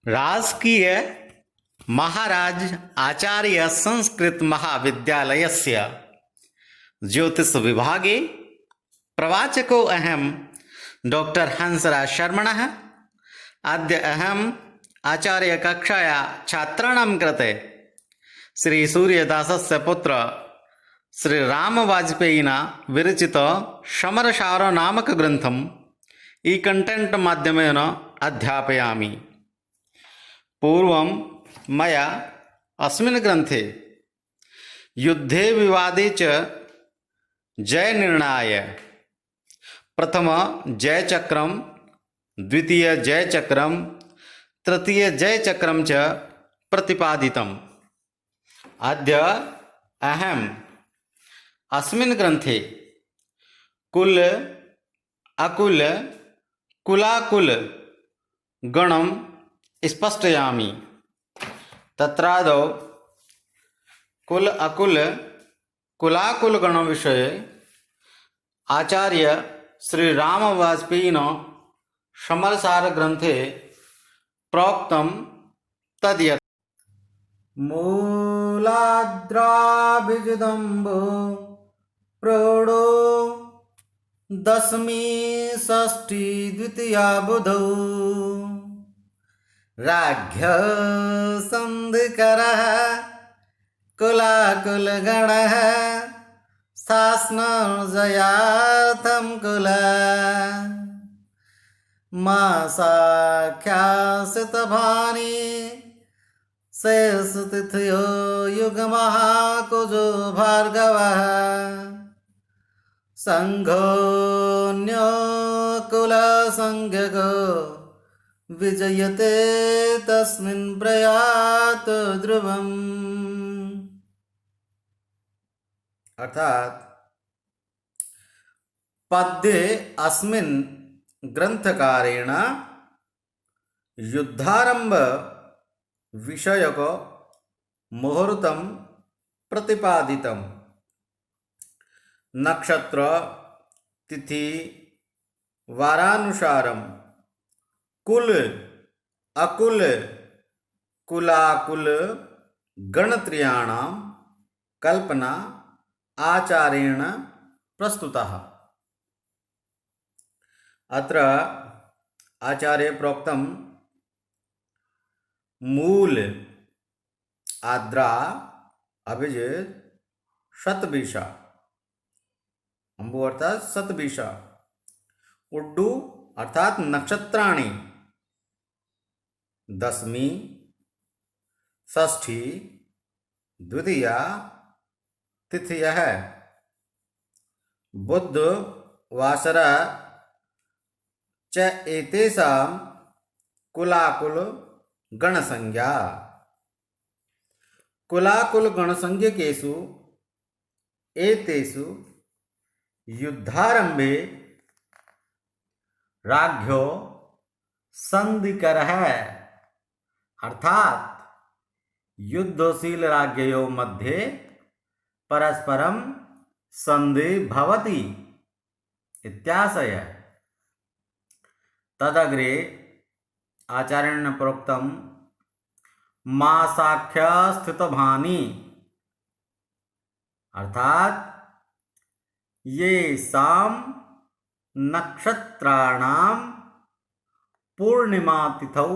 राजकीय महाराज आचार्य संस्कृत महाविद्यालयस्य ज्योतिष विभागे प्रवाचको अहम डॉक्टर हंसराज शर्मणः। अद्य अहम आचार्य कक्षाया छात्राणां कृते श्री सूर्यदासस्य पुत्र श्री राम वाजपेयिना विरचित समरसार नामक ग्रंथम ई कंटेंट माध्यमेन अध्यापयामि। पूर्वं मया अस्मिन् ग्रंथे युद्धे विवादे च जय निर्णाय प्रथम जयचक्रम, द्वितीय जयचक्रम, तृतीय जयचक्रम च प्रतिपादितम्। अद्य अहम अस्मिन् ग्रंथे कुल अकुल कुलाकुल गणं स्पष्टयामि। तत्रादौ कुल अकुल कुलाकुल गण विषये आचार्य श्री राम वाजपेयिन समरसार ग्रंथे प्रोक्तं तद्यत् मूलाद्राभिजदम्बो प्रौढो दशमी षष्ठी द्वितीया बुधौ राज्ञ संधिकरः कुलाकुलगणः शासनजयार्थं कुला मासाख्यासितभानि शेषतिथयो युगमः कुजो भार्गवः संघोऽन्यो कुलसंज्ञको विजयते तस्मिन् प्रयात ध्रुवम्। अर्थात पद्ये अस्मिन् ग्रंथकारेण युद्धारंभ विषयक मुहूर्तं प्रतिपादितम्। नक्षत्र तिथि वारानुसारं कुल अकुल कुलाकुल गणत्रयाणां कल्पना आचार्येण प्रस्तुतः। अत्र आचार्य प्रोक्तं मूल आद्रा अभिजित शतभिषा अंबु अर्थात शतभिषा उड्डू अर्थात नक्षत्राणि दशमी षष्ठी द्वितीया तिथियः बुध वासर च एतेषां कुलाकुल गणसंज्ञा। कुलाकुल गणसंज्ञकेषु एतेषु युद्धारंभे राज्ञो संधिकरः अर्थात युद्धशील राज्ञयोः मध्ये परस्परं संधि भवति इत्याशयः। तदग्रे आचार्येण प्रोक्तं मासाख्य स्थितभानि अर्थात येषां नक्षत्राणां पूर्णिमा तिथौ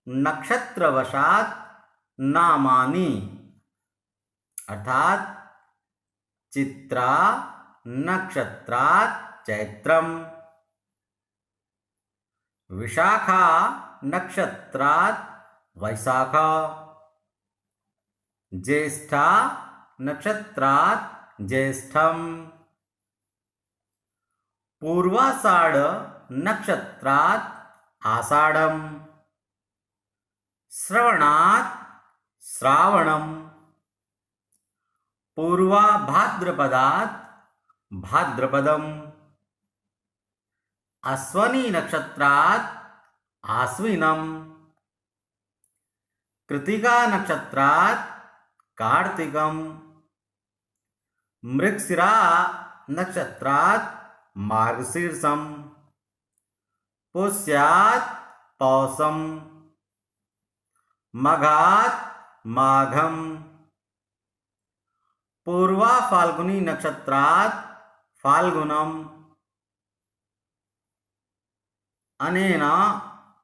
नक्षत्रवशात् नामानि अर्थात चित्रा नक्षत्रात् चैत्रम, विशाखा नक्षत्रात् वैशाख, ज्येष्ठा नक्षत्रात् ज्येष्ठम, पूर्वाषाढ़ नक्षत्रात् आषाढ़म, श्रवणात् श्रावणम, पूर्वा भाद्रपदात् भाद्रपदम, अश्वनी नक्षत्रात् आश्विनम, कृतिका नक्षत्रात् कार्तिकम, मृगशिरा नक्षत्रात् मार्गशीर्षम, पुष्यात् पौषम, मघात माघम। पूर्वा फाल्गुनी नक्षत्रात् फाल्गुनम। अनेन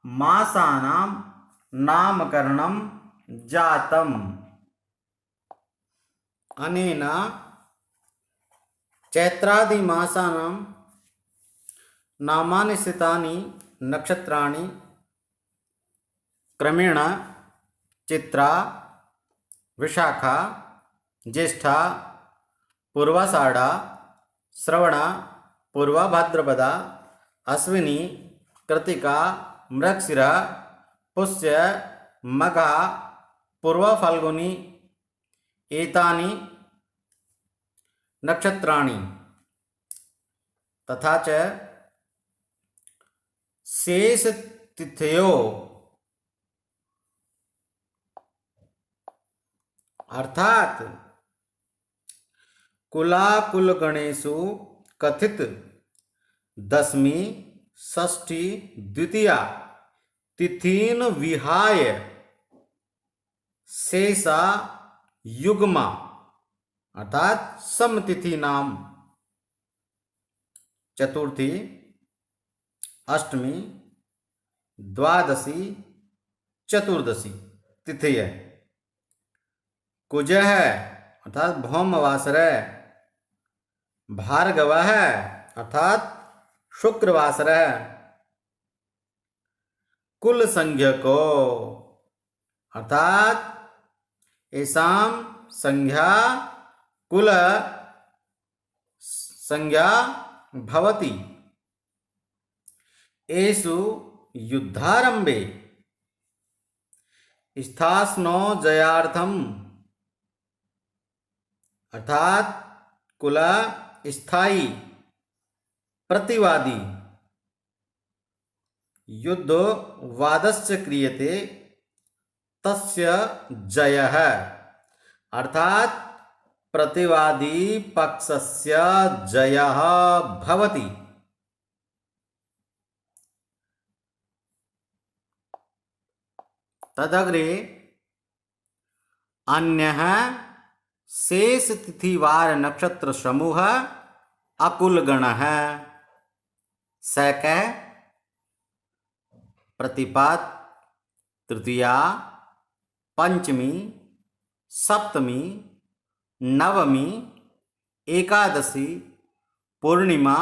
मासानां नामकरणं जातम्। अनेन चैत्रादि मासानां नामानि स्थितानि नक्षत्राणि क्रमेण चित्रा, विशाखा, ज्येष्ठा, पूर्वाषाढ़ा, श्रवणा, पूर्वा भाद्रपदा, अश्विनी, कृत्तिका, मृगशिरा, पुष्य, मघा, पूर्वा फाल्गुनी एतानि नक्षत्राणि। तथा च शेष तिथयो अर्थात कुलाकुलगणेषु कथित दशमी, षष्ठी, द्वितीया तिथीन विहाय शेषा युग्मा अर्थात समतिथि नाम चतुर्थी, अष्टमी, द्वादशी, चतुर्दशी तिथि है। कुज है अर्थात भौमवासर है। भार्गव है अर्थात शुक्रवासर है। कुल संज्ञको अर्थात एसाम संज्ञा कुल संज्ञा भवति। एषु युद्धारंभे स्थास्नो जयार्थम अर्थात कुल स्थायी प्रतिवादी युद्ध वादस्य क्रियते तस्य जयः अर्थात प्रतिवादी पक्षस्य जयः भवति। तदग्रे अन्यः शेष तिथिवार नक्षत्र समूह अकुलगणः सैक, प्रतिपद, तृतीया, पंचमी, सप्तमी, नवमी, एकादशी, पूर्णिमा,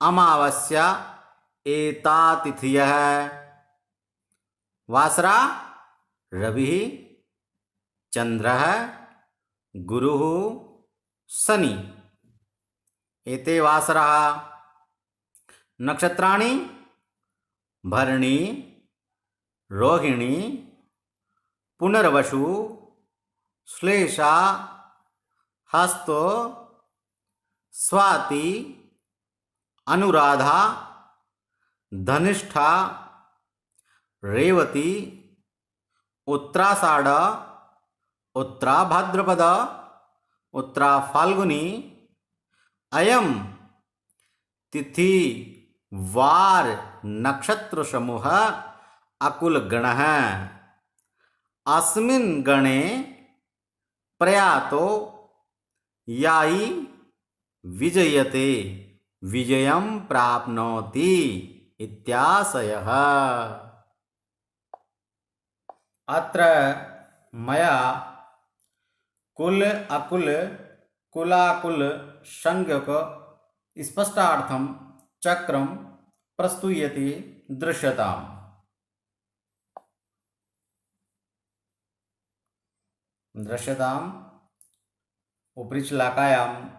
अमावस्या एता तिथयः। वासरा रवि, चंद्रः, गुरुः, शनि एते वासराः। नक्षत्राणि भरणी, रोहिणी, पुनर्वसु, श्लेषा, हस्तो, स्वाति, अनुराधा, धनिष्ठा, रेवती, उत्तराषाढ़, उत्तरा भाद्रपद, उत्तरा फाल्गुनी। अयम तिथि वार नक्षत्र समूह अकुल गणः। अस्मिन् गणे प्रयातो याई विजयते विजयं प्राप्नोति इत्याशयः। अत्र मया कुल अकुल कुलाकुल संज्ञक स्पष्टार्थम चक्रम प्रस्तूयते दृश्यताम्। दृश्यताम् उपरिचलाकायां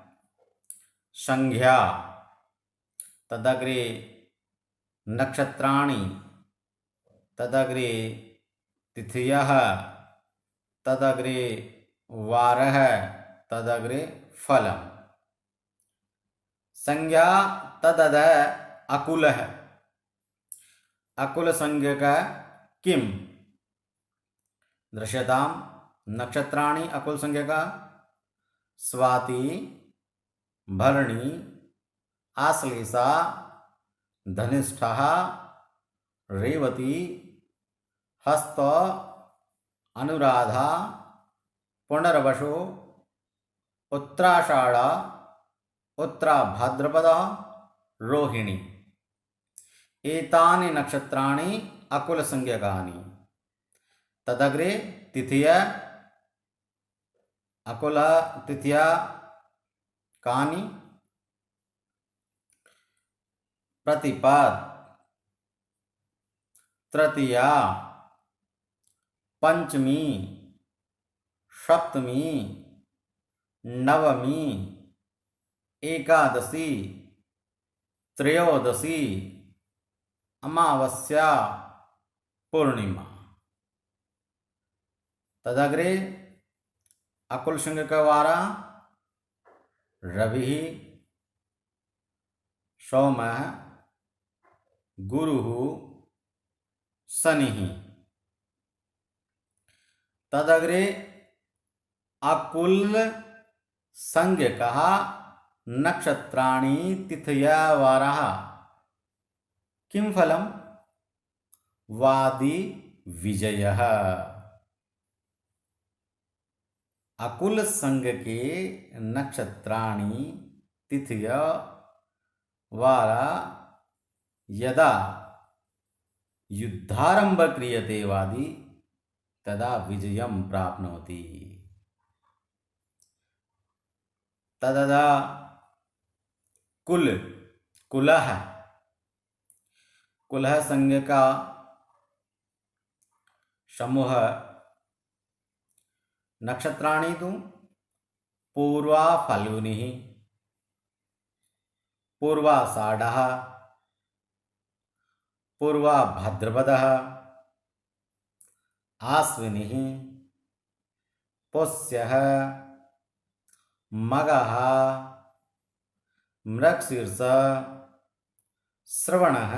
संज्ञा तदग्रे नक्षत्राणि तदग्रे तिथयः तदग्रे वारः तदग्रे फलम्। संज्ञा तदद अकुलः अकुल संज्ञक किम दृश्यताम् नक्षत्राणि अकुल संज्ञक स्वाति, भरणी, आश्लेषा, धनिष्ठा, रेवती, हस्त, अनुराधा, पुनर्वसु, उत्तराषाढ़, उत्तराभाद्रपद, रोहिणी। एतानि नक्षत्राणि अकुलसंज्ञकानि। तदग्रे तिथिया अकुल तिथिया कानि? प्रतिपद, तृतीया, पंचमी, सप्तमी, नवमी, एकादशी, त्रयोदशी, अमावस्या, पूर्णिमा। तदग्रे अकुल संज्ञकवारा रवि, सोमः, गुरुः, शनिः। तदग्रे अकुल संज्ञकः नक्षत्राणि तिथया वाराः। किं फलम्? वादी विजयः। अकुल संज्ञ के नक्षत्राणि तिथया वारा यदा युद्धारंभ क्रियते वादी तदा विजयं प्राप्नोति। तदा कुलः संज्ञ का समूह नक्षत्राणि तु पूर्वा फाल्गुनी, पूर्वाषाढ़ः, पूर्वा भाद्रपदः, आश्विनी, पुष्यः, मगः, मृगशीर्ष, श्रवणः,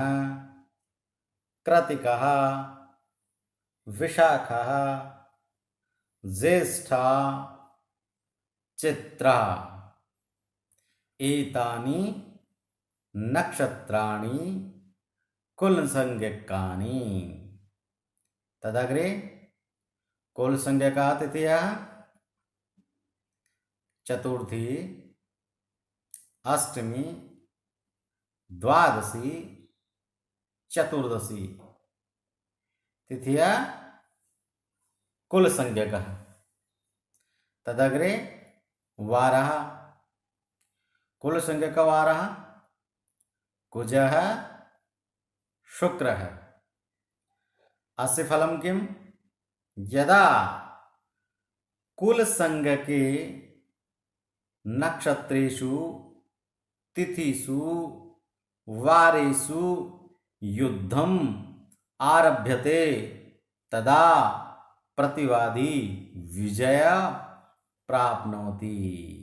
कृत्तिकः, विशाखः, ज्येष्ठा, चित्रा। एतानि नक्षत्राणि कुलसंज्ञकानि। तदग्रे कुलसंज्ञका तिथियः चतुर्थी, अष्टमी, द्वादशी, चतुर्दशी। तिथिया कुलसंज्ञकः। तदग्रे वारः कुलसंज्ञकवारः कुजः, शुक्रः। अस्य फलं किं? यदा कुलसंज्ञके नक्षत्रेषु तिथिषु वारेषु युद्धम् आरभ्यते तदा प्रतिवादी विजय प्राप्नोति।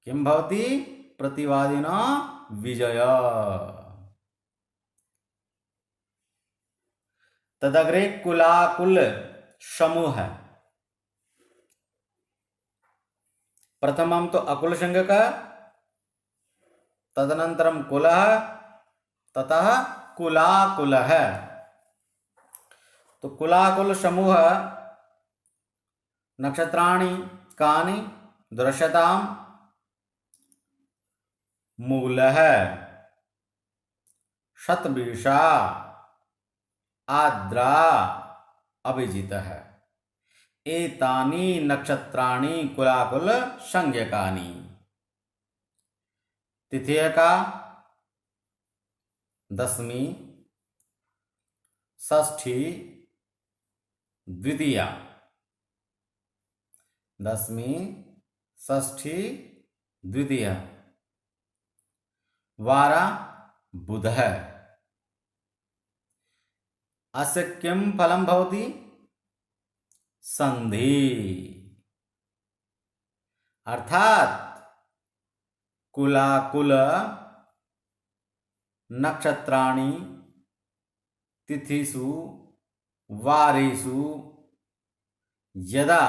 किं भवति? प्रतिवादिना विजय। तदग्रे कुलाकुल समूह। प्रथमं तो अकुल संज्ञक, तदनन्तरं कुलः, ततः कुलाकुलः। तो कुलाकुल समूह नक्षत्राणि कानि दृश्यताम्? मूलः, शतभिषा, आर्द्रा, अभिजितः। एतानि नक्षत्राणि कुलाकुल संज्ञकानि। तिथिय का दशमी, षष्ठी, द्वितीया। दशमी, षष्ठी, द्वितीया। वारा बुधः। अस्य किं फलं भवति? संधि। अर्थात कुलाकुल नक्षत्राणि तिथिषु वारेषु यदा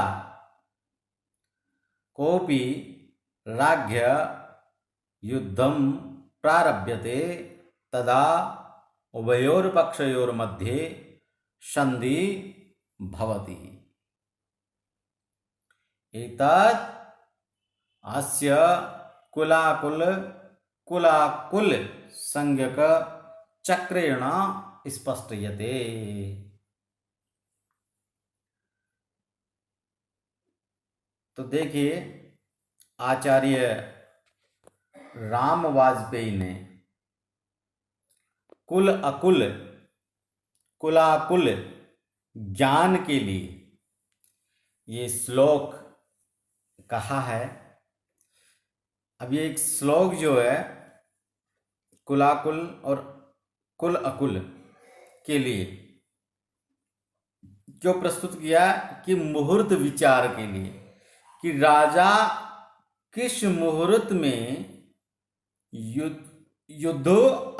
कोऽपि राज्ञ युद्धं प्रारभ्यते तदा उभयोर्पक्षयोर्मध्ये संधि भवति। एतत् अस्य कुलाकुल कुलाकुल संज्ञक चक्रेण स्पष्टयते। तो देखिए, आचार्य राम वाजपेयी ने कुल अकुल कुलाकुल ज्ञान के लिए ये श्लोक कहा है। अब ये एक श्लोक जो है कुलाकुल और कुल अकुल के लिए जो प्रस्तुत किया कि मुहूर्त विचार के लिए कि राजा किस मुहूर्त में युद्ध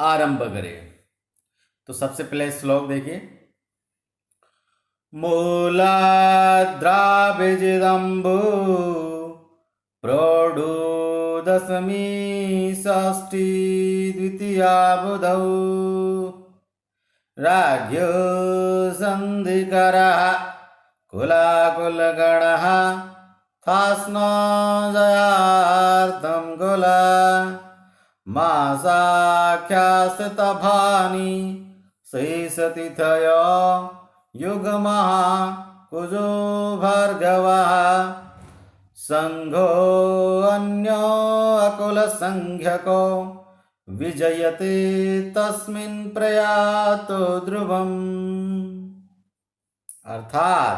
आरंभ करे। तो सबसे पहले श्लोक देखिए, मूलाद्राविजिदम्बु प्रौढो दशमी षष्ठी द्वितीया बुधौ राज्ञो सन्धिकरः कुलाकुलगणः थास्नो जयार्थं कुला मासाख्यास्तभानि शेषतिथयो युगमः कुजो भार्गवः संघो अन्यो अकुलसंख्यको विजयते तस्मिन् प्रयातो ध्रुवम्। अर्थात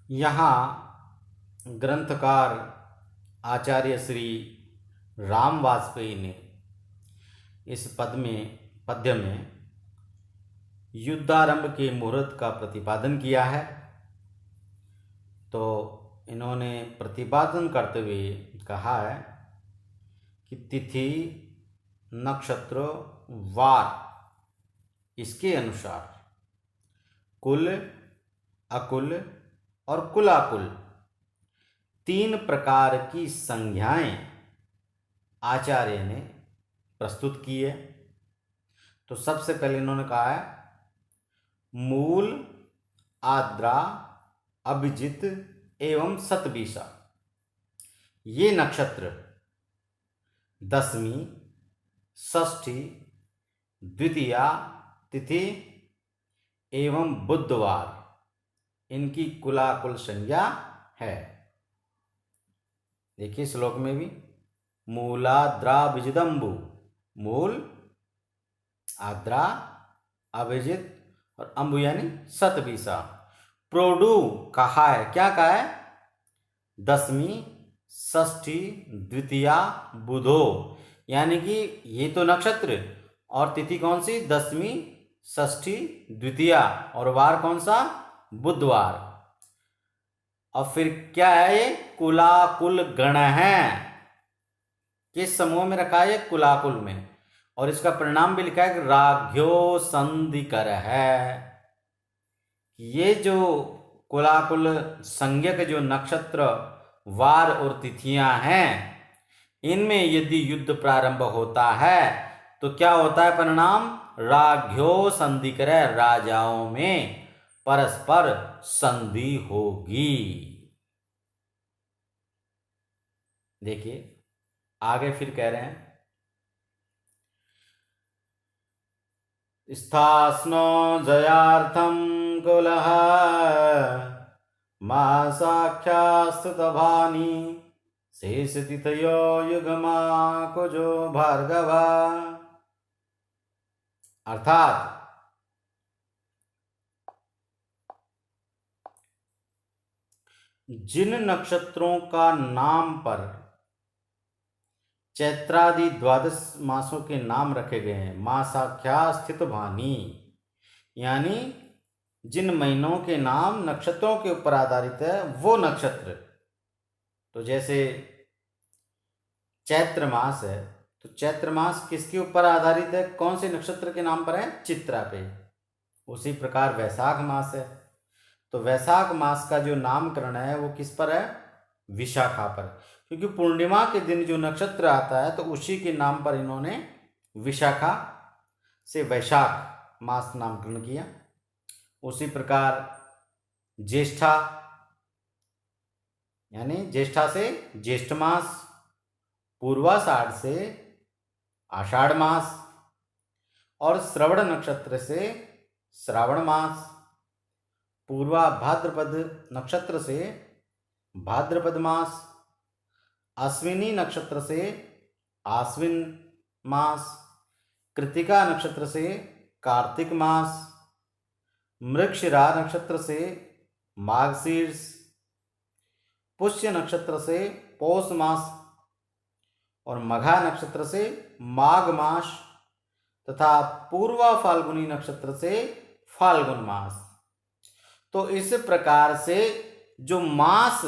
यहाँ ग्रंथकार आचार्य श्री राम वाजपेयी ने इस पद्य में युद्धारंभ के मुहूर्त का प्रतिपादन किया है। तो इन्होंने प्रतिपादन करते हुए कहा है कि तिथि, नक्षत्र, वार इसके अनुसार कुल, अकुल और कुलाकुल 3 प्रकार की संज्ञाएं आचार्य ने प्रस्तुत की है। तो सबसे पहले इन्होंने कहा है मूल, आद्रा, अभिजित एवं शतभिषा ये नक्षत्र दशमी, षष्ठी, द्वितीया तिथि एवं बुधवार इनकी कुलाकुल संज्ञा है। देखिए श्लोक में भी मूलाद्रा विजिदम्बु, मूल, आद्रा, अभिजित और अंबु यानी शतभिषा। प्रोडु कहा है, क्या कहा है? दशमी, षष्ठी, द्वितीया, बुधो यानी कि ये तो नक्षत्र और तिथि कौन सी? दशमी, षष्ठी, द्वितीया और वार कौन सा? बुधवार। और फिर क्या है ये? कुलाकुल गण है। किस समूह में रखा है? कुलाकुल में। और इसका परिणाम भी लिखा है कि राज्ञो संधिकर है। ये जो कुलाकुल संज्ञक जो नक्षत्र, वार और तिथियां हैं, इनमें यदि युद्ध प्रारंभ होता है तो क्या होता है परिणाम? राज्ञो संधिकर, राजाओं में परस्पर संधि होगी। देखिए आगे फिर कह रहे हैं स्थास्नो जयार्थं कुलः मासाख्यास्तभानि शेषतिथयो युगमा कुजो भार्गवा। अर्थात जिन नक्षत्रों का नाम पर चैत्रादि 12 मासों के नाम रखे गए हैं, मासाख्या स्थित भानी यानी जिन महीनों के नाम नक्षत्रों के ऊपर आधारित है वो नक्षत्र। तो जैसे चैत्र मास है तो चैत्र मास किसके ऊपर आधारित है? कौन से नक्षत्र के नाम पर है? चित्रा पे। उसी प्रकार वैशाख मास है तो वैशाख मास का जो नामकरण है वो किस पर है? विशाखा पर। क्योंकि पूर्णिमा के दिन जो नक्षत्र आता है तो उसी के नाम पर इन्होंने विशाखा से वैशाख मास नामकरण किया। उसी प्रकार ज्येष्ठा यानी ज्येष्ठा से ज्येष्ठ मास, पूर्वाषाढ़ से आषाढ़ मास और श्रवण नक्षत्र से श्रावण मास, पूर्वा भाद्रपद नक्षत्र से भाद्रपद मास, अश्विनी नक्षत्र से आश्विन मास, कृतिका नक्षत्र से कार्तिक मास, मृगशिरा नक्षत्र से माघशीर्ष, पुष्य नक्षत्र से पौष मास और मघा नक्षत्र से माघ मास तथा पूर्वा फाल्गुनी नक्षत्र से फाल्गुन मास। तो इस प्रकार से जो मास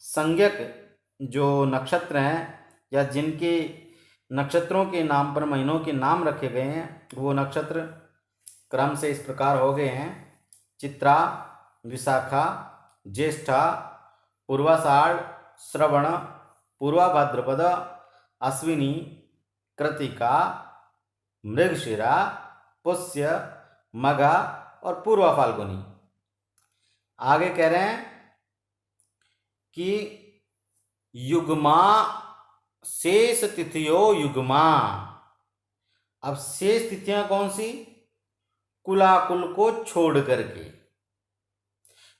संज्ञक जो नक्षत्र हैं या जिनके नक्षत्रों के नाम पर महीनों के नाम रखे गए हैं वो नक्षत्र क्रम से इस प्रकार हो गए हैं: चित्रा, विशाखा, ज्येष्ठा, पूर्वाषाढ़, श्रवण, पूर्वा भाद्रपद, अश्विनी, कृतिका, मृगशिरा, पुष्य, मघा और पूर्वा फाल्गुनी। आगे कह रहे हैं कि युग्मा शेष तिथियो युग्मा। अब शेष तिथियां कौन सी? कुलाकुल को छोड़ करके।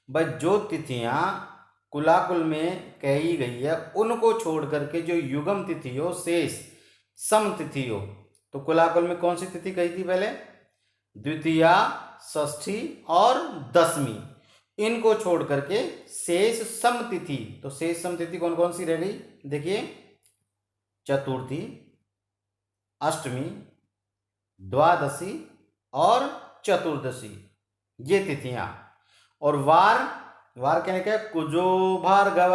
भाई जो तिथियां कुलाकुल में कही गई है उनको छोड़ करके जो युगम तिथि हो, शेष सम तिथि हो, तो कुलाकुल में कौन सी तिथि कही थी पहले? द्वितीया, षष्ठी और दशमी। इनको छोड़ करके शेष सम तिथि, तो शेष सम तिथि कौन कौन सी रह गई? देखिए, चतुर्थी, अष्टमी, द्वादशी और चतुर्दशी, ये तिथियां। और वार कहने का कुजो भार्गव,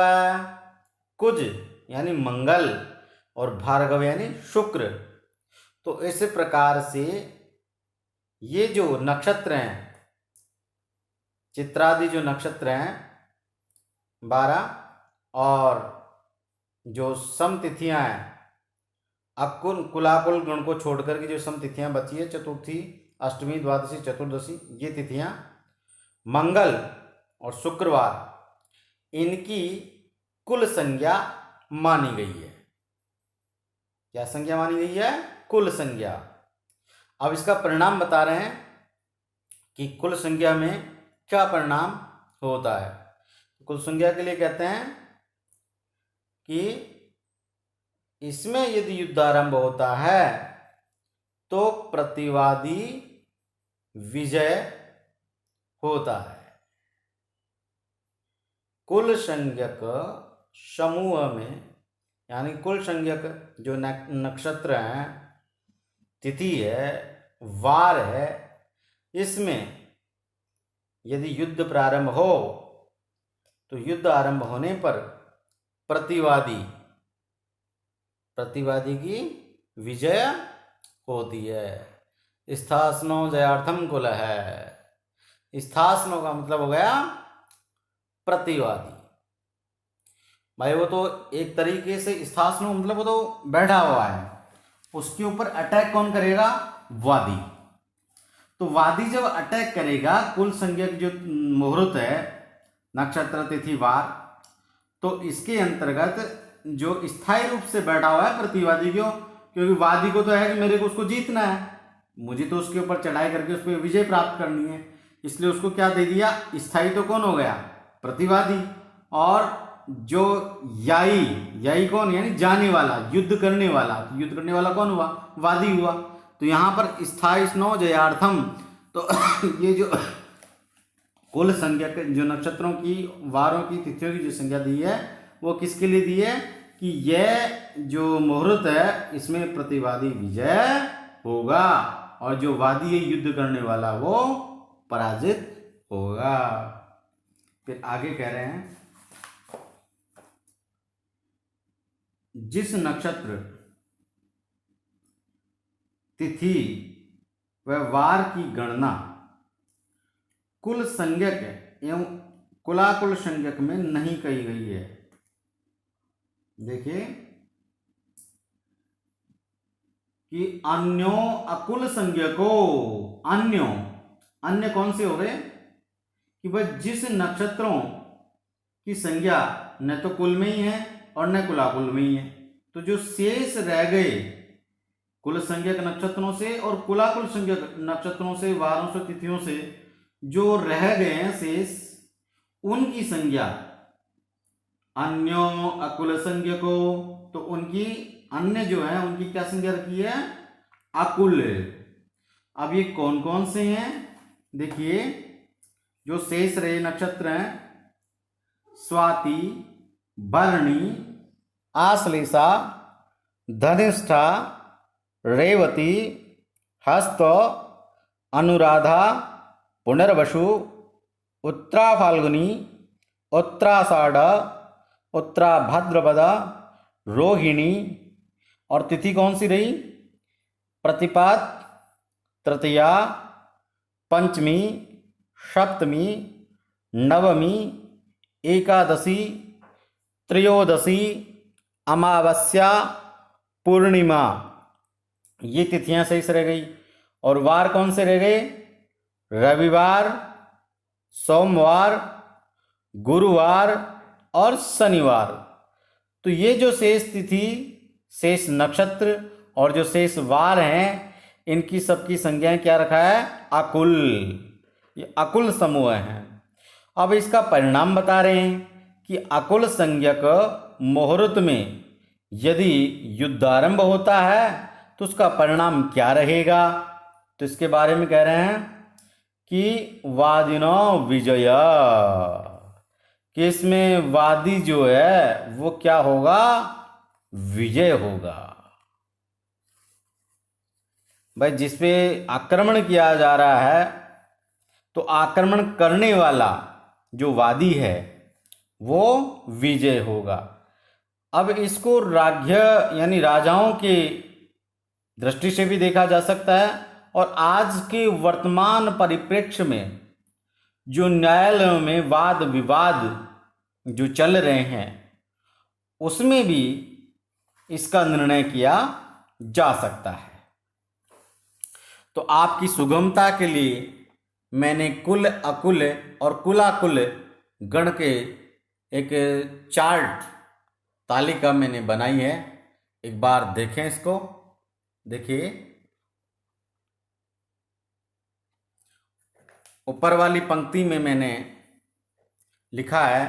कुज यानी मंगल और भार्गव यानी शुक्र। तो इस प्रकार से ये जो नक्षत्र हैं, चित्रादि जो नक्षत्र हैं 12 और जो सम तिथियां हैं, अब कुलाकुल गण को छोड़ करके जो सम तिथियां बची है, चतुर्थी, अष्टमी, द्वादशी, चतुर्दशी, ये तिथियां मंगल और शुक्रवार, इनकी कुल संज्ञा मानी गई है। क्या संज्ञा मानी गई है? कुल संज्ञा। अब इसका परिणाम बता रहे हैं कि कुल संज्ञा में क्या परिणाम होता है। कुल संज्ञा के लिए कहते हैं कि इसमें यदि युद्ध आरंभ होता है तो प्रतिवादी विजय होता है। कुल संज्ञक समूह में यानी कुल संज्ञक जो नक्षत्र हैं, तिथि है, वार है, इसमें यदि युद्ध प्रारंभ हो तो युद्ध आरंभ होने पर प्रतिवादी की विजय होती है। स्थास्नो जयार्थम कुल है। स्थास्नो का मतलब हो गया प्रतिवादी। भाई वो तो एक तरीके से स्थास्नो मतलब वो तो बैठा हुआ है, उसके ऊपर अटैक कौन करेगा? वादी। तो वादी जब अटैक करेगा, कुल संज्ञक जो मुहूर्त है, नक्षत्र, तिथि, वार, तो इसके अंतर्गत जो स्थायी रूप से बैठा हुआ है प्रतिवादी क्यों? क्योंकि वादी को तो है कि मेरे को उसको जीतना है, मुझे तो उसके ऊपर चढ़ाई करके उस पर विजय प्राप्त करनी है, इसलिए उसको क्या दे दिया? स्थायी तो कौन हो गया? प्रतिवादी। और जो याई कौन? यानी जाने वाला, युद्ध करने वाला। तो युद्ध करने वाला कौन हुआ? वादी हुआ। तो यहां पर स्थायी स्नो जयार्थम, तो ये जो कुल संज्ञा जो नक्षत्रों की, वारों की, तिथियों की जो संज्ञा दी है वो किसके लिए दी है? कि यह जो मुहूर्त है इसमें प्रतिवादी विजय होगा और जो वादी है युद्ध करने वाला वो पराजित होगा। फिर आगे कह रहे हैं, जिस नक्षत्र, तिथि व वार की गणना कुल संज्ञक एवं कुलाकुल संज्ञक में नहीं कही गई है। देखिए, कि अन्यो अकुल संज्ञको, अन्यो, अन्य कौन से हो गए कि भाई जिस नक्षत्रों की संज्ञा न तो कुल में ही है और न कुलाकुल में ही है, तो जो शेष रह गए कुल संज्ञक नक्षत्रों से और कुलाकुल संज्ञक नक्षत्रों से, वारों से, तिथियों से जो रह गए हैं शेष, उनकी संज्ञा अन्यो अकुल संज्ञको, तो उनकी अन्य जो है उनकी क्या संज्ञा रखी है? अकुल। अब ये कौन कौन से हैं? देखिए, जो शेष रहे नक्षत्र हैं स्वाति, भरणी, आश्लेषा, धनिष्ठा, रेवती, हस्त, अनुराधा, पुनर्वसु, उत्तरा फाल्गुनी, उत्तराषाढ़, उत्तरा भाद्रपद, रोहिणी, और तिथि कौन सी रही? प्रतिपद, तृतीया, पंचमी, सप्तमी, नवमी, एकादशी, त्रयोदशी, अमावस्या, पूर्णिमा, ये तिथियां शेष रह गई। और वार कौन से रह गए? रविवार, सोमवार, गुरुवार और शनिवार। तो ये जो शेष तिथि, शेष नक्षत्र और जो शेष वार हैं, इनकी सबकी संज्ञा क्या रखा है? अकुल। ये अकुल समूह हैं। अब इसका परिणाम बता रहे हैं कि अकुल संज्ञक मुहूर्त में यदि युद्धारंभ होता है तो उसका परिणाम क्या रहेगा? तो इसके बारे में कह रहे हैं कि वादिनो विजय, कि इसमें वादी जो है वो क्या होगा? विजय होगा। भाई जिस पे आक्रमण किया जा रहा है, तो आक्रमण करने वाला जो वादी है वो विजय होगा। अब इसको राज्य यानी राजाओं के दृष्टि से भी देखा जा सकता है, और आज के वर्तमान परिप्रेक्ष्य में जो न्यायालयों में वाद विवाद जो चल रहे हैं उसमें भी इसका निर्णय किया जा सकता है। तो आपकी सुगमता के लिए मैंने कुल, अकुल और कुलाकुल गण के एक चार्ट, तालिका मैंने बनाई है। एक बार देखें इसको। देखिए, ऊपर वाली पंक्ति में मैंने लिखा है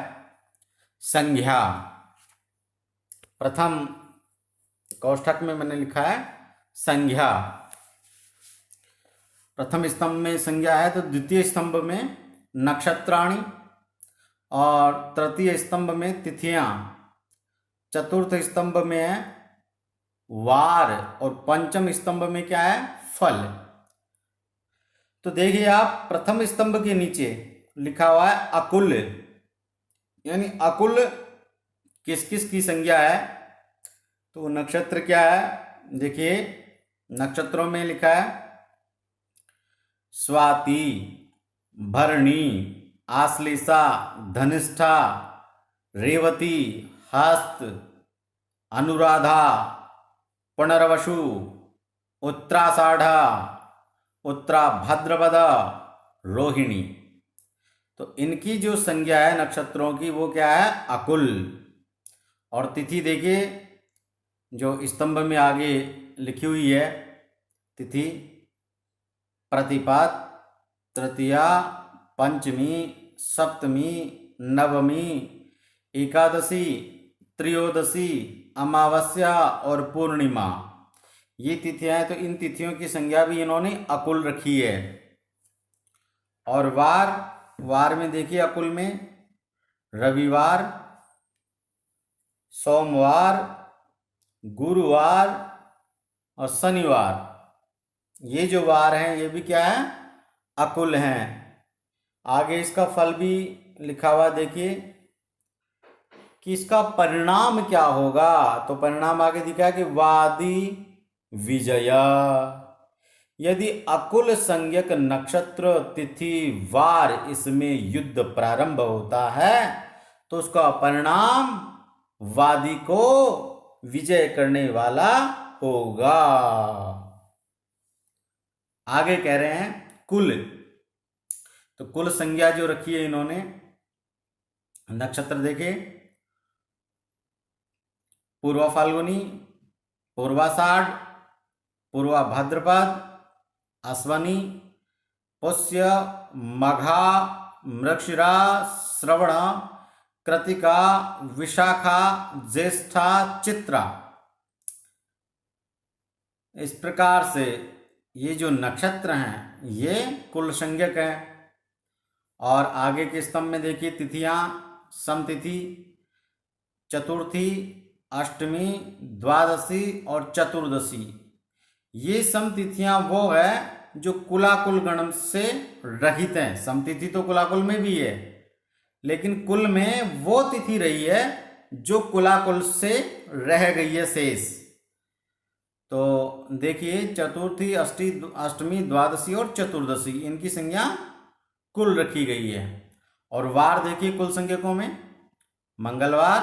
संज्ञा। प्रथम कोष्ठक में मैंने लिखा है संज्ञा। प्रथम स्तंभ में संज्ञा है, तो द्वितीय स्तंभ में नक्षत्राणि, और तृतीय स्तंभ में तिथियां, चतुर्थ स्तंभ में है वार, और पंचम स्तंभ में क्या है? फल। तो देखिए आप, प्रथम स्तंभ के नीचे लिखा हुआ है अकुल, यानी अकुल किस किस की संज्ञा है? तो नक्षत्र क्या है? देखिए, नक्षत्रों में लिखा है स्वाति, भरणी, आश्लेषा, धनिष्ठा, रेवती, हस्त, अनुराधा, पुनर्वसु, उत्तराषाढ़, उत्तरा भाद्रपद, रोहिणी। तो इनकी जो संज्ञा है नक्षत्रों की वो क्या है? अकुल। और तिथि देखिए, जो स्तंभ में आगे लिखी हुई है तिथि, प्रतिपद, तृतीया, पंचमी, सप्तमी, नवमी, एकादशी, त्रयोदशी, अमावस्या और पूर्णिमा, ये तिथियां हैं। तो इन तिथियों की संज्ञा भी इन्होंने अकुल रखी है। और वार में देखिए, अकुल में रविवार, सोमवार, गुरुवार और शनिवार, ये जो वार हैं ये भी क्या है? अकुल हैं। आगे इसका फल भी लिखा हुआ, देखिए कि इसका परिणाम क्या होगा। तो परिणाम आगे दिखा है कि वादी विजय। यदि अकुल संज्ञक नक्षत्र, तिथि, वार इसमें युद्ध प्रारंभ होता है तो उसका परिणाम वादी को विजय करने वाला होगा। आगे कह रहे हैं कुल। तो कुल संज्ञा जो रखी है इन्होंने, नक्षत्र देखे, पूर्वा फाल्गुनी, पूर्वाषाढ़, पूर्वा भाद्रपद, अश्वनी, पुष्य, मघा, मृगशिरा, श्रवण, कृतिका, विशाखा, ज्येष्ठा, चित्रा। इस प्रकार से ये जो नक्षत्र हैं ये कुल संज्ञक हैं। और आगे के स्तंभ में देखिए तिथियां, समतिथि, चतुर्थी, अष्टमी, द्वादशी और चतुर्दशी। ये समतिथियां वो है जो कुलाकुल गण से रहित हैं। समतिथि तो कुलाकुल में भी है, लेकिन कुल में वो तिथि रही है जो कुलाकुल से रह गई है शेष। तो देखिए चतुर्थी, अष्टमी, द्वादशी और चतुर्दशी, इनकी संज्ञा कुल रखी गई है। और वार देखिए कुल संज्ञकों में मंगलवार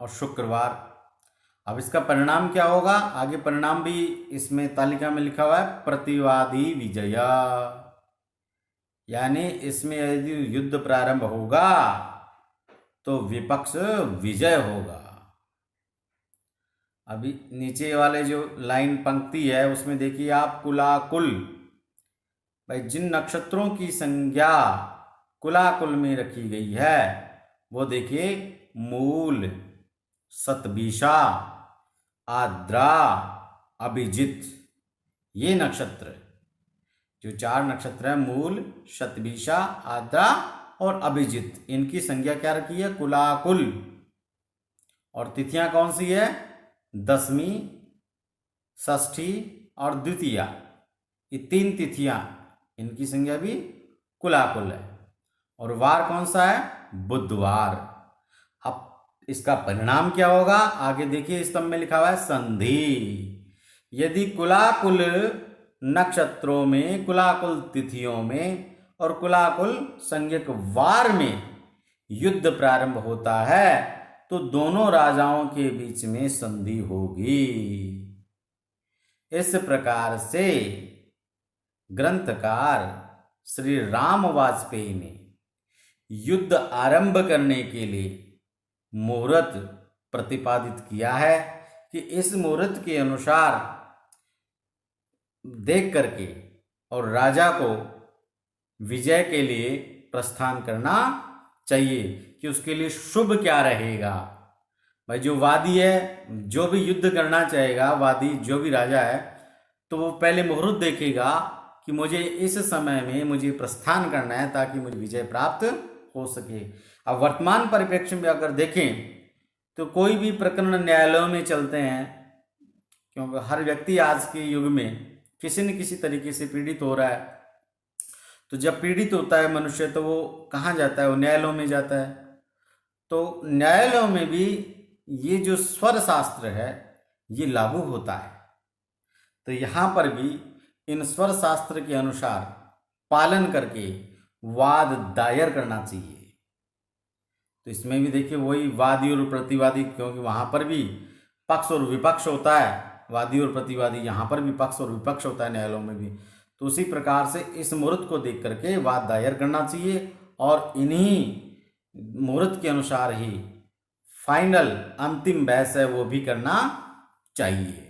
और शुक्रवार। अब इसका परिणाम क्या होगा, आगे परिणाम भी इसमें तालिका में लिखा हुआ है, प्रतिवादी विजय। यानी इसमें यदि युद्ध प्रारंभ होगा तो विपक्ष विजय होगा। अभी नीचे वाले जो लाइन पंक्ति है उसमें देखिए आप कुलाकुल। भाई जिन नक्षत्रों की संज्ञा कुलाकुल में रखी गई है वो देखिए मूल, शतभिषा, आद्रा, अभिजित। ये नक्षत्र जो 4 नक्षत्र हैं, मूल, शतभिषा, आद्रा और अभिजित, इनकी संज्ञा क्या रखी है, कुलाकुल। और तिथियां कौन सी है, दशमी, षष्ठी और द्वितीया। ये 3 तिथियां, इनकी संज्ञा भी कुलाकुल है। और वार कौन सा है, बुधवार। अब इसका परिणाम क्या होगा, आगे देखिए स्तंभ में लिखा हुआ है संधि। यदि कुलाकुल नक्षत्रों में, कुलाकुल तिथियों में और कुलाकुल संज्ञक वार में युद्ध प्रारंभ होता है तो दोनों राजाओं के बीच में संधि होगी। इस प्रकार से ग्रंथकार श्री राम वाजपेयी ने युद्ध आरंभ करने के लिए मुहूर्त प्रतिपादित किया है कि इस मुहूर्त के अनुसार देख करके और राजा को विजय के लिए प्रस्थान करना चाहिए कि उसके लिए शुभ क्या रहेगा। भाई जो वादी है, जो भी युद्ध करना चाहेगा, वादी जो भी राजा है, तो वो पहले मुहूर्त देखेगा कि मुझे इस समय में मुझे प्रस्थान करना है ताकि मुझे विजय प्राप्त हो सके। अब वर्तमान परिप्रेक्ष्य में अगर देखें तो कोई भी प्रकरण न्यायालयों में चलते हैं, क्योंकि हर व्यक्ति आज के युग में किसी न किसी तरीके से पीड़ित हो रहा है। तो जब पीड़ित होता है मनुष्य तो वो कहाँ जाता है, वो न्यायालयों में जाता है। तो न्यायालयों में भी ये जो स्वर शास्त्र है ये लागू होता है। तो यहाँ पर भी इन स्वर शास्त्र के अनुसार पालन करके वाद दायर करना चाहिए। तो इसमें भी देखिए वही वादी और प्रतिवादी, क्योंकि वहाँ पर भी पक्ष और विपक्ष होता है, वादी और प्रतिवादी, यहाँ पर भी पक्ष और विपक्ष होता है न्यायालयों में भी। तो उसी प्रकार से इस मुहूर्त को देख करके वाद दायर करना चाहिए और इन्हीं मुहूर्त के अनुसार ही फाइनल अंतिम बहस है वो भी करना चाहिए।